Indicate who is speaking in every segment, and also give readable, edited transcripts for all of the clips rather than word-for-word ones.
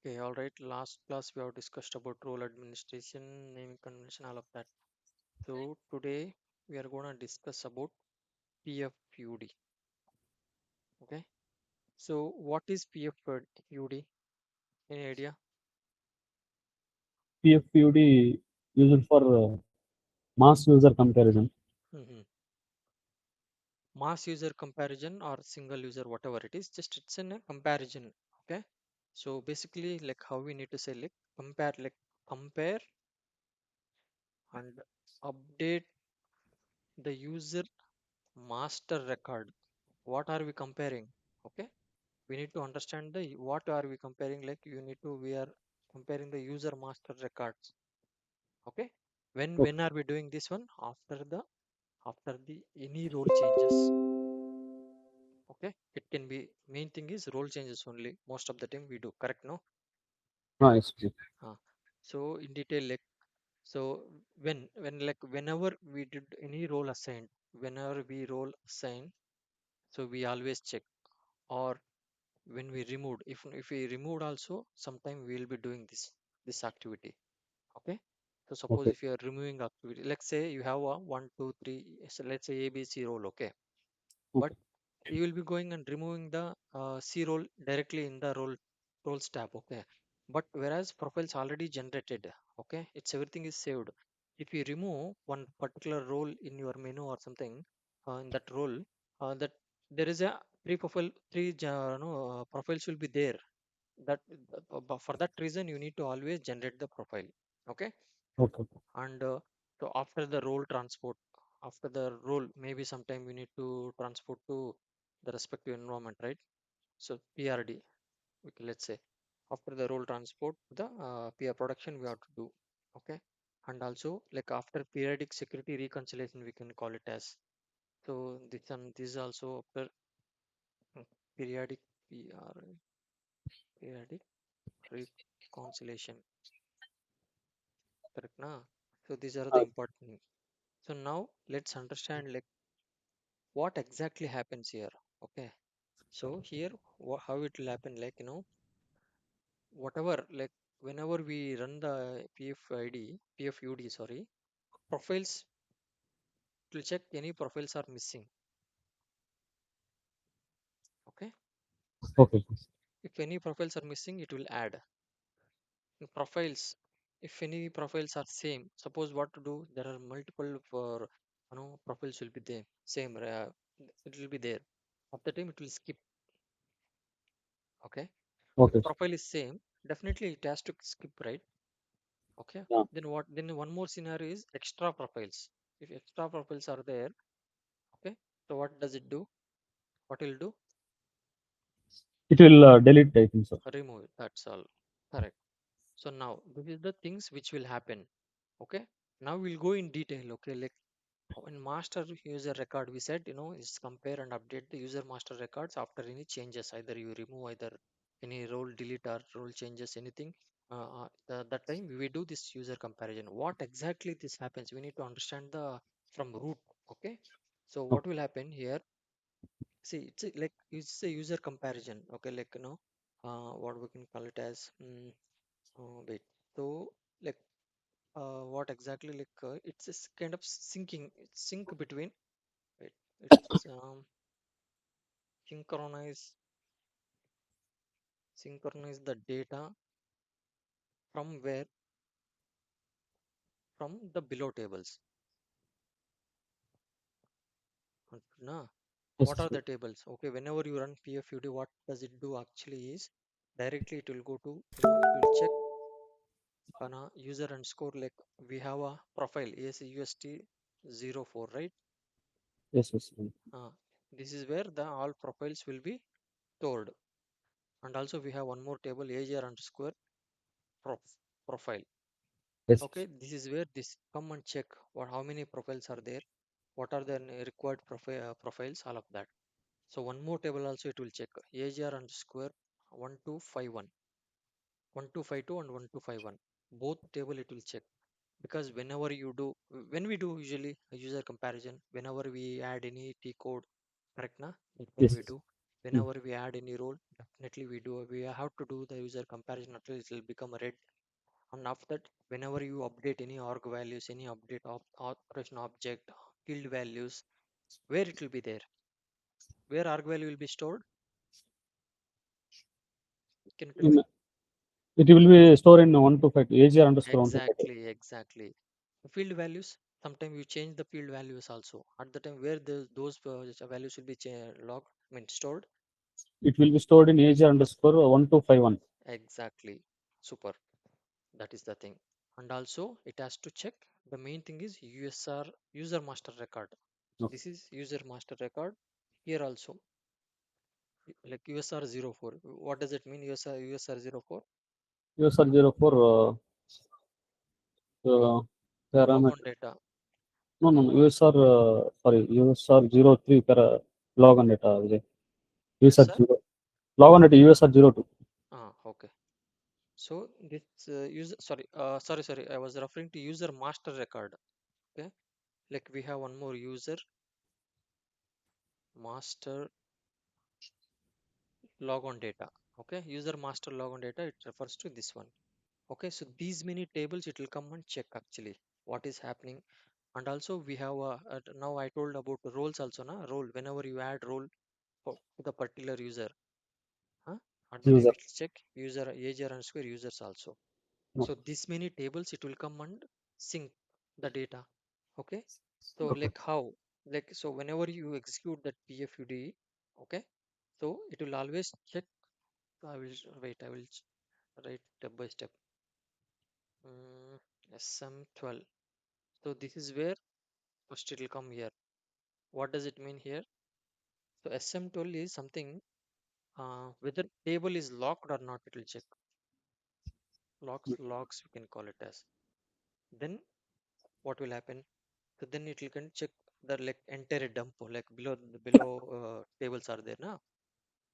Speaker 1: Okay, all right. Last class we have discussed about role administration, naming convention, all of that. So today we are gonna discuss about PFUD. Okay. So what is PFUD? Any idea?
Speaker 2: PFUD used for mass user comparison.
Speaker 1: hmm Mass user comparison or single user, whatever it is, just it's in a comparison. Okay. So basically, like how we need to say compare and update the user master record. What are we comparing? Okay, we need to understand the what are we comparing, like you need to we are comparing the user master records. Okay, when
Speaker 2: Okay.
Speaker 1: are we doing this one? After the any role changes. Okay, it can be, main thing is role changes only most of the time we do, correct? No.
Speaker 2: Nice.
Speaker 1: uh, so in detail, like, so when like whenever we did any role assigned, whenever we role assign, so we always check. Or when we removed, if we removed also, sometime we will be doing this activity. Okay, so suppose
Speaker 2: Okay.
Speaker 1: if you are removing activity, let's say you have a 1 2 3, so let's say ABC role. Okay, but
Speaker 2: Okay.
Speaker 1: you will be going and removing the C role directly in the roles tab. Okay, but whereas profiles already generated. Okay, it's everything is saved. If you remove one particular role in your menu or something, in that role, that there is a profiles will be there. But for that reason you need to always generate the profile. Okay,
Speaker 2: Okay.
Speaker 1: and so after the role transport, after the role, maybe sometime we need to transport to the respective environment, right? So PRD, okay, let's say after the role transport, the PR production we have to do. Okay, and also like after periodic security reconciliation we can call it as. So this is also after mm, periodic periodic reconciliation, correct na? So these are the
Speaker 2: Nice.
Speaker 1: important. So now let's understand like what exactly happens here. Okay, so here how it will happen, like whatever, like whenever we run the PFUD, sorry, profiles, it will check any profiles are missing. Okay,
Speaker 2: Okay.
Speaker 1: if any profiles are missing it will add in profiles. If any profiles are same, suppose what to do, there are multiple for profiles will be there same, it will be there, at the time it will skip. Okay, if
Speaker 2: Okay.
Speaker 1: profile is same, definitely it has to skip, right? Okay,
Speaker 2: Yeah.
Speaker 1: then what, then one more scenario is extra profiles. If extra profiles are there, okay, so what does it do? What will do?
Speaker 2: It will delete, I think so.
Speaker 1: Remove it, that's all, correct. So now this is the things which will happen. Okay, now we'll go in detail. Okay, like in master user record we said, is compare and update the user master records after any changes, either you remove either any role delete or role changes anything. That time we do this user comparison. What exactly this happens, we need to understand the from root. Okay, so what
Speaker 2: Okay.
Speaker 1: will happen here? See, like it's a user comparison. Okay, like what we can call it as, wait, so like what exactly, like it's a kind of syncing, it's sync between, wait, it's synchronize synchronize the data from where, from the below tables. Nah,
Speaker 2: Yes.
Speaker 1: what are
Speaker 2: Yes.
Speaker 1: the tables? Okay, whenever you run PFUD, what does it do actually is directly it will go to, it will check on a user underscore, like we have a profile ASUST 04, right?
Speaker 2: Yes. Yes.
Speaker 1: uh, this is where the all profiles will be stored. And also we have one more table AGR underscore prof, profile.
Speaker 2: Yes.
Speaker 1: Okay, this is where this come and check what, how many profiles are there, what are the required profiles, all of that. So one more table also it will check AGR underscore 1251, 1252 and 1251, both table it will check. Because whenever you do, when we do usually a user comparison, whenever we add any T code, correct na, like when
Speaker 2: Yes.
Speaker 1: we do,
Speaker 2: Mm.
Speaker 1: whenever we add any role, definitely we have to do the user comparison until it will become red. And after that, whenever you update any org values, any update of operation object, field values, where it will be there, where arg value will be stored, can you tell me?
Speaker 2: In, it will be stored in 125 AGR underscore 125.
Speaker 1: Exactly. The field values, sometimes you change the field values also. At the time where those values will be logged, I mean stored.
Speaker 2: It will be stored in AGR underscore 1251.
Speaker 1: Exactly. Super. That is the thing. And also it has to check. The main thing is USR, user master record.
Speaker 2: Okay.
Speaker 1: This is user master record. Here also, like USR04. What does it mean? USR04?
Speaker 2: USR04
Speaker 1: Log on
Speaker 2: parameter.
Speaker 1: data.
Speaker 2: No, no, no. USR, sorry, USR03 log on data. Vijay. USR
Speaker 1: USR?
Speaker 2: 0. Log on data USR02.
Speaker 1: Okay. So this user, sorry, I was referring to user master record. Okay, like we have one more user master logon data. Okay, user master logon data, it refers to this one. Okay, so these many tables it will come and check actually what is happening. And also we have now I told about roles also, na role. Whenever you add role to the particular user, huh? At the time
Speaker 2: User.
Speaker 1: it will check user user underscore users also.
Speaker 2: No.
Speaker 1: So this many tables it will come and sync the data. Okay, so
Speaker 2: Okay.
Speaker 1: like how, like so whenever you execute that PFUD, okay, so it will always check. I will wait, I will write step by step. SM12. So this is where first it will come here. What does it mean here? So SM12 is something, whether table is locked or not, it will check. Logs we can call it as. Then what will happen? So then it will can check the like entire dump, like below tables are there now.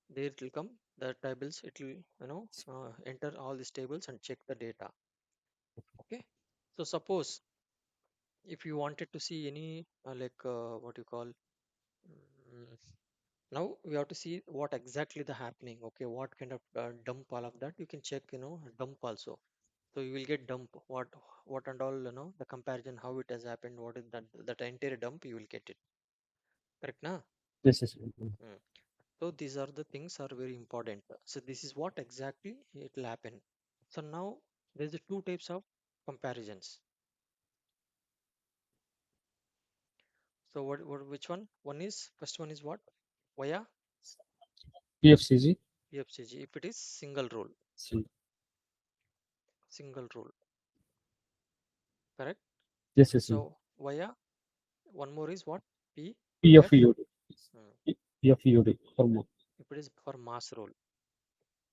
Speaker 1: There it will come the tables. It will enter all these tables and check the data. Okay. So suppose if you wanted to see any what you call, mm, now we have to see what exactly the happening. Okay, what kind of dump, all of that you can check. Dump also. So you will get dump what and all, the comparison how it has happened. What is that entire dump you will get it. Correct, na?
Speaker 2: Yes, yes.
Speaker 1: Mm. So these are the things are very important. So this is what exactly it will happen. So now there's the two types of comparisons. So which one? First one is what? Via
Speaker 2: PFCG.
Speaker 1: PFCG. If it is single rule, correct?
Speaker 2: Yes, yes.
Speaker 1: So via one more is what? PF.
Speaker 2: PFUD.
Speaker 1: Hmm.
Speaker 2: PFUD. For
Speaker 1: If it is for mass rule,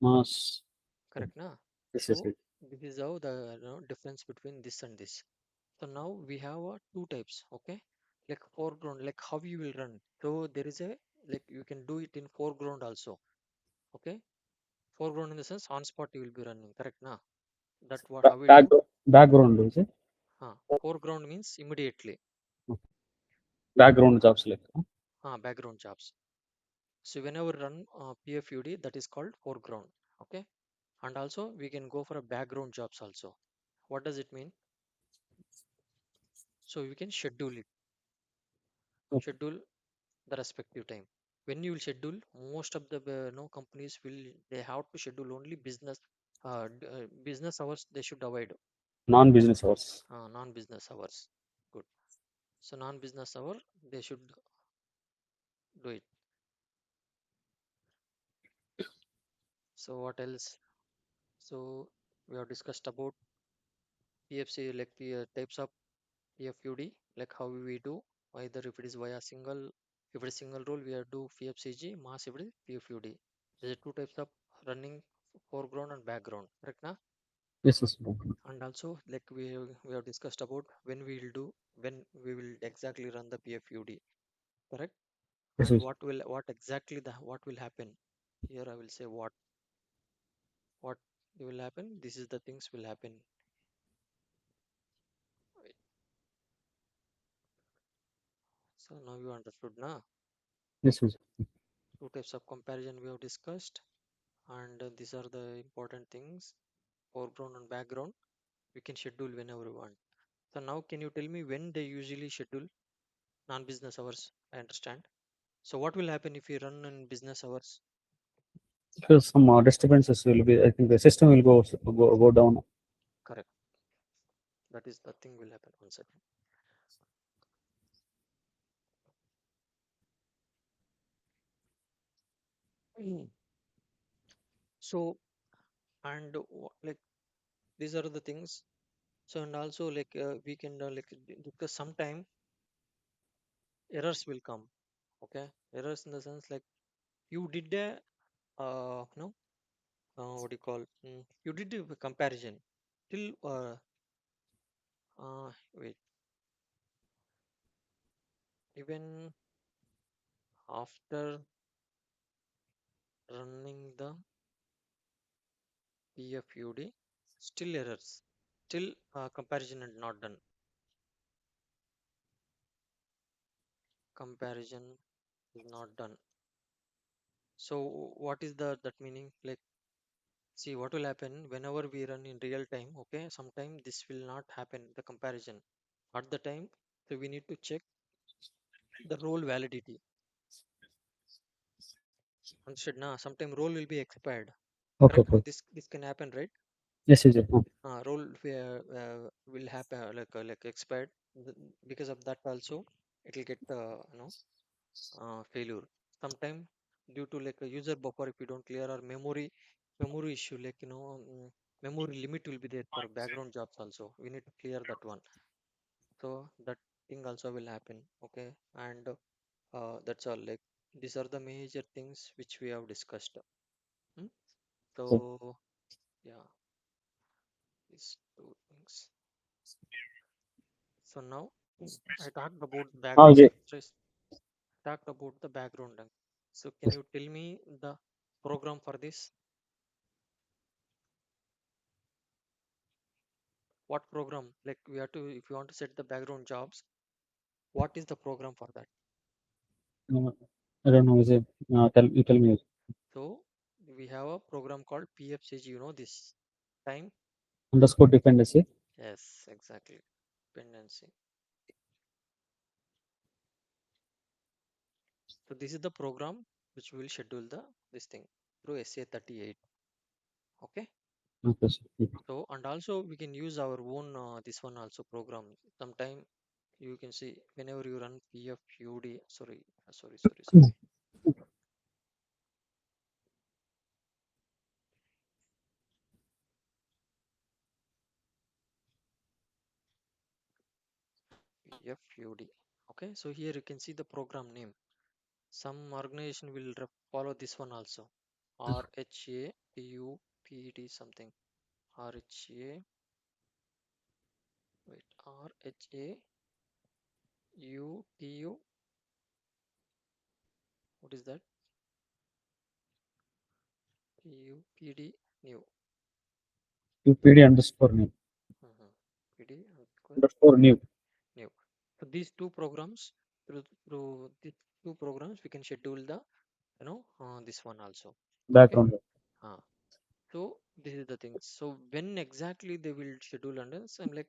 Speaker 2: mass.
Speaker 1: correct na?
Speaker 2: Yes, yes,
Speaker 1: So
Speaker 2: yes.
Speaker 1: this is how the difference between this and this. So now we have two types, okay? Like foreground, like how you will run. So there is a, like you can do it in foreground also, okay? Foreground in the sense on spot you will be running, correct na? That what how we'll do.
Speaker 2: Background is it?
Speaker 1: Foreground means immediately.
Speaker 2: Okay. Background jobs like.
Speaker 1: Background jobs. So whenever run PFUD, that is called foreground, okay? And also we can go for a background jobs also. What does it mean? So we can
Speaker 2: Okay.
Speaker 1: schedule the respective time. When you will schedule, most of the companies will, they have to schedule only business hours. They should avoid
Speaker 2: Non-business hours.
Speaker 1: non-business hours. Good. So non-business hour they should do it. So what else? So we have discussed about PFC, like types of PFUD, like how we do, either if it is via single, if it is single role, we have do PFCG, mass if it is PFUD. There are two types of running, foreground and background, correct na?
Speaker 2: Yes, yes.
Speaker 1: And also like we have discussed about when we will exactly run the PFUD, correct?
Speaker 2: Yes,
Speaker 1: And
Speaker 2: yes.
Speaker 1: what exactly what will happen? Here I will say what will happen. This is the things will happen. So now you understood na?
Speaker 2: Yes, yes.
Speaker 1: Two types of comparison we have discussed, and these are the important things: foreground and background. We can schedule whenever we want. So now, can you tell me when they usually schedule non-business hours? I understand. So what will happen if we run in business hours?
Speaker 2: Because some disturbances will be, I think the system will go down.
Speaker 1: Correct. That is the thing will happen. One second. Mm. So and like these are the things. So and also like we can because sometime errors will come. Okay, errors in the sense like you did a no what do you call you did a comparison till wait, even after running the PFUD, still errors, still comparison is not done. Comparison is not done. So what is the that meaning? Like, see what will happen whenever we run in real time. Okay, sometime this will not happen. The comparison at the time, so we need to check the role validity. Understood? Now, sometime role will be expired.
Speaker 2: Okay,
Speaker 1: Correct?
Speaker 2: okay.
Speaker 1: This can happen, right?
Speaker 2: Yes, yes, yes.
Speaker 1: Role will happen like expired. Because of that also, it will get failure. Sometime due to like a user buffer, if you don't clear our memory issue, like memory limit will be there for background jobs also. We need to clear that one. So that thing also will happen. Okay, and that's all. Like these are the major things which we have discussed. Hmm?
Speaker 2: Okay.
Speaker 1: So yeah, these two things. So now I talked about
Speaker 2: Ah,
Speaker 1: background
Speaker 2: Vijay,
Speaker 1: access, talked about the background. So can you tell me the program for this? What program? Like we have to, if you want to set the background jobs, what is the program for that?
Speaker 2: no, I don't know, Vijay. Tell me.
Speaker 1: So we have a program called PFCG. You know this time?
Speaker 2: Underscore dependency.
Speaker 1: Yes, exactly. Dependency. So this is the program which will schedule the this thing through SA38. Okay.
Speaker 2: Okay, sir.
Speaker 1: So and also we can use our own this one also program. Sometime you can see whenever you run PFUD. Sorry. PFUD. Okay. So here you can see the program name. Some organization will follow this one also. RHAPUPD something. RHA. Wait. RHAUTU. What is that? PUPD new.
Speaker 2: UPD underscore new.
Speaker 1: Mhm. PD underscore
Speaker 2: Underscore new.
Speaker 1: new. So these two programs, through these two programs, we can schedule the this one also. Okay.
Speaker 2: Background.
Speaker 1: Uh, so this is the thing. So when exactly they will schedule and then I'm like,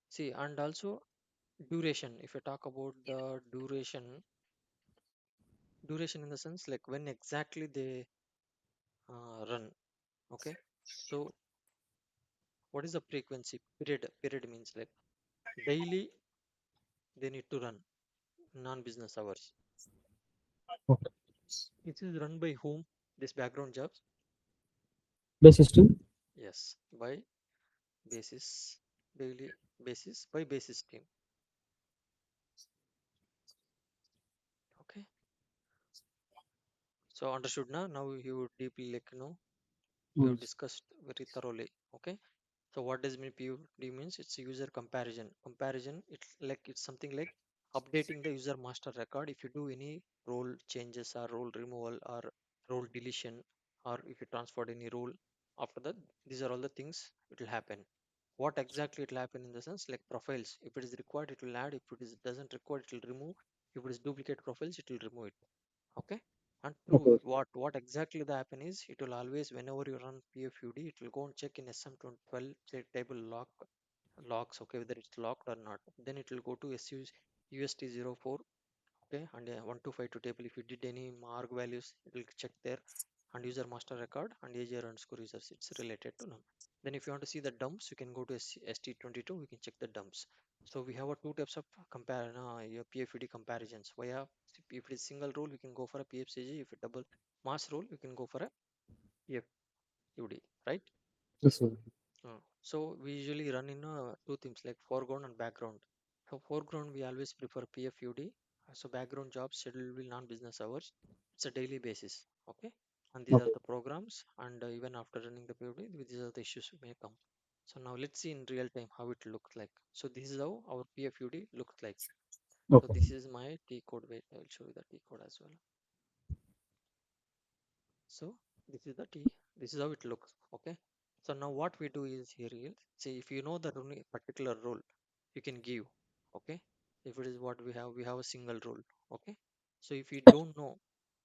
Speaker 1: see, and also duration. If you talk about the duration in the sense like when exactly they run. Okay. So what is the frequency? Period means like daily they need to run non-business hours.
Speaker 2: Okay.
Speaker 1: It is run by whom? This background jobs?
Speaker 2: Base system.
Speaker 1: Yes, by basis, daily basis by basis team. Okay. So understood now. Now you deeply you have
Speaker 2: Mm.
Speaker 1: discussed very thoroughly. Okay. So what does mean PUD means? It's a user comparison. Comparison. It's something like updating the user master record. If you do any role changes or role removal or role deletion, or if you transferred any role, after that, these are all the things it will happen. What exactly it will happen in the sense like profiles. If it is required, it will add. If it is doesn't require, it will remove. If it is duplicate profiles, it will remove it. Okay. And
Speaker 2: Okay.
Speaker 1: true, what exactly the happen is, it will always, whenever you run PFUD, it will go and check in SM12 table logs, okay, whether it's locked or not. Then it will go to UST04, okay, and 1252 table. If you did any mark values, it will check there, and user master record and AJR underscore users, it's related to none. Then if you want to see the dumps, you can go to ST22, we can check the dumps. So we have a two types of your PFUD comparisons. If it is single role, we can go for a PFCG. If it double mass role, we can go for a PFUD, right?
Speaker 2: Yes, sir.
Speaker 1: So we usually run in two themes like foreground and background. So foreground we always prefer PFUD. So background jobs schedule will non-business hours. It's a daily basis. Okay, and these are
Speaker 2: Okay.
Speaker 1: the programs. And even after running the PFUD, these are the issues may come. So now let's see in real time how it looks like. So this is how our PFUD looks like. So
Speaker 2: Okay.
Speaker 1: this is my T code. Wait, I will show you the T code as well. So this is the T. This is how it looks. Okay. So now what we do is here is, see, if you know the particular role, you can give. Okay. If it is what we have a single role. Okay. So if you don't know,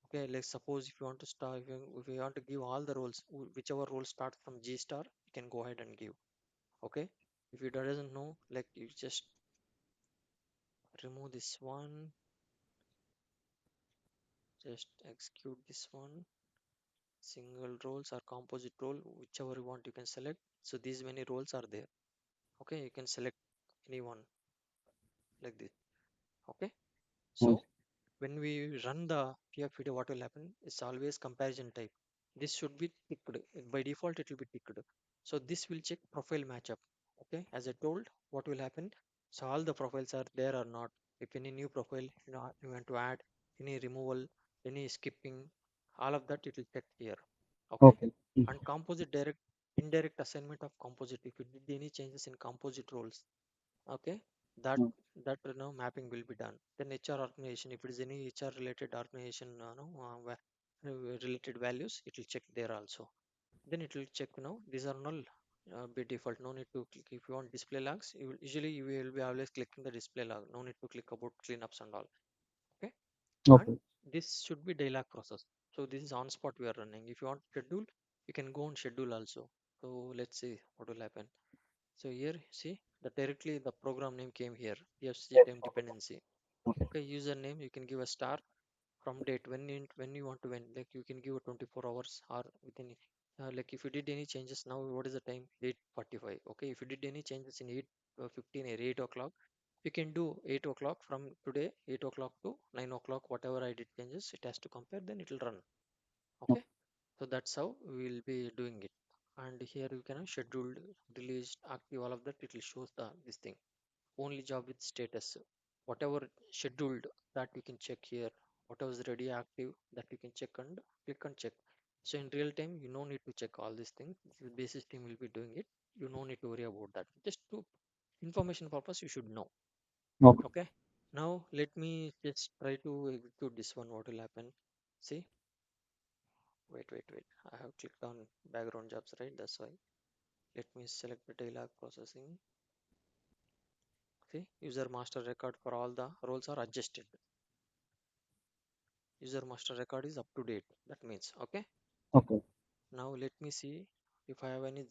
Speaker 1: okay, let's suppose if you want to start, if you want to give all the roles, whichever role starts from G star, you can go ahead and give. Okay. If you doesn't know, like you just remove this one, just execute this one, single roles or composite role, whichever you want, you can select. So these many roles are there. Okay, you can select any one like this. Okay, so
Speaker 2: Okay.
Speaker 1: when we run the PF video, what will happen is always comparison type. This should be ticked. By default it will be ticked. So this will check profile matchup. Okay, as I told, what will happen, so all the profiles are there or not. If any new profile you want to add, any removal, any skipping, all of that it will check here. Okay,
Speaker 2: Okay.
Speaker 1: and composite direct indirect assignment of composite, if you did any changes in composite roles, okay, that
Speaker 2: Okay.
Speaker 1: mapping will be done. Then HR organization, if it is any HR related organization, related values, it will check there also. Then it will check, these are null by default. No need to click. If you want display logs, usually you will be always clicking the display log. No need to click about cleanups and all. Okay, and
Speaker 2: Okay.
Speaker 1: this should be dialog process. So this is on spot we are running. If you want schedule, you can go on schedule also. So let's see what will happen. So here, see, the directly the program name came here, PFC time dependency.
Speaker 2: Okay.
Speaker 1: Okay, username, you can give a star from date when you want to win. Like you can give a 24 hours or within, like if you did any changes now, what is the time? 8:45. Okay, if you did any changes in 8:15 or 8 o'clock, you can do 8 o'clock from today, 8 o'clock to 9 o'clock, whatever I did changes, it has to compare, then it will run. Okay, so that's how we will be doing it. And here you can have scheduled, released, active, all of that, it will show the this thing. Only job with status, whatever scheduled, that you can check here. Whatever is ready active, that you can check and click and check. So in real time, you no need to check all these things. The basis team will be doing it. You no need to worry about that. Just to information purpose, you should know.
Speaker 2: Okay.
Speaker 1: Okay, now let me just try to execute this one. What will happen, see, wait, I have clicked on background jobs, right? That's why. Let me select the dialog processing. See, user master record for all the roles are adjusted. User master record is up to date. That means, okay.
Speaker 2: Okay.
Speaker 1: Now let me see if I have any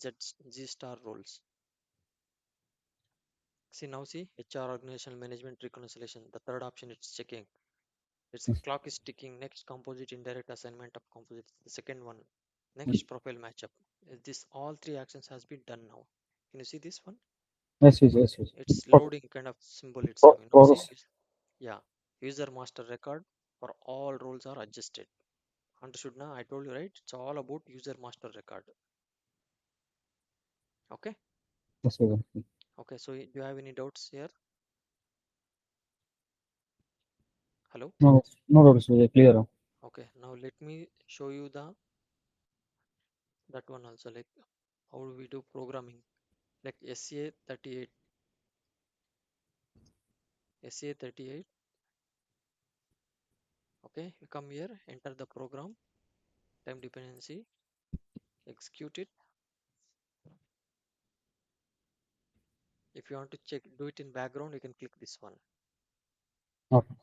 Speaker 1: G star roles. See now, see HR organizational management reconciliation. The third option it's checking. It's
Speaker 2: Yes.
Speaker 1: clock is ticking. Next composite indirect assignment of composites. The second one.
Speaker 2: Yes.
Speaker 1: Next profile matchup. This all three actions has been done now. Can you see this one?
Speaker 2: Yes. Yes. Yes. Yes.
Speaker 1: It's
Speaker 2: Okay.
Speaker 1: loading kind of symbol. It's coming. No, see,
Speaker 2: Progress.
Speaker 1: yeah. User master record for all roles are adjusted. Understood now? I told you, right? It's all about user master record. Okay.
Speaker 2: Yes, sir.
Speaker 1: Okay. So do you have any doubts here? Hello.
Speaker 2: No, no doubt, sir. Clear.
Speaker 1: Okay. Now let me show you that one also, like how do we do programming, like SA38. Okay. You come here, enter the program, time dependency, execute it. If you want to check, do it in background, you can click this one.
Speaker 2: Okay.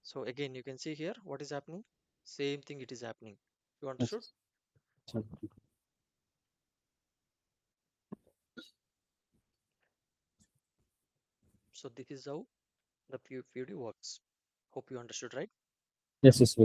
Speaker 1: So again, you can see here what is happening. Same thing it is happening. You
Speaker 2: Yes.
Speaker 1: understood?
Speaker 2: Sir.
Speaker 1: So this is how the PFUD works. Hope you understood, right?
Speaker 2: Yes, yes,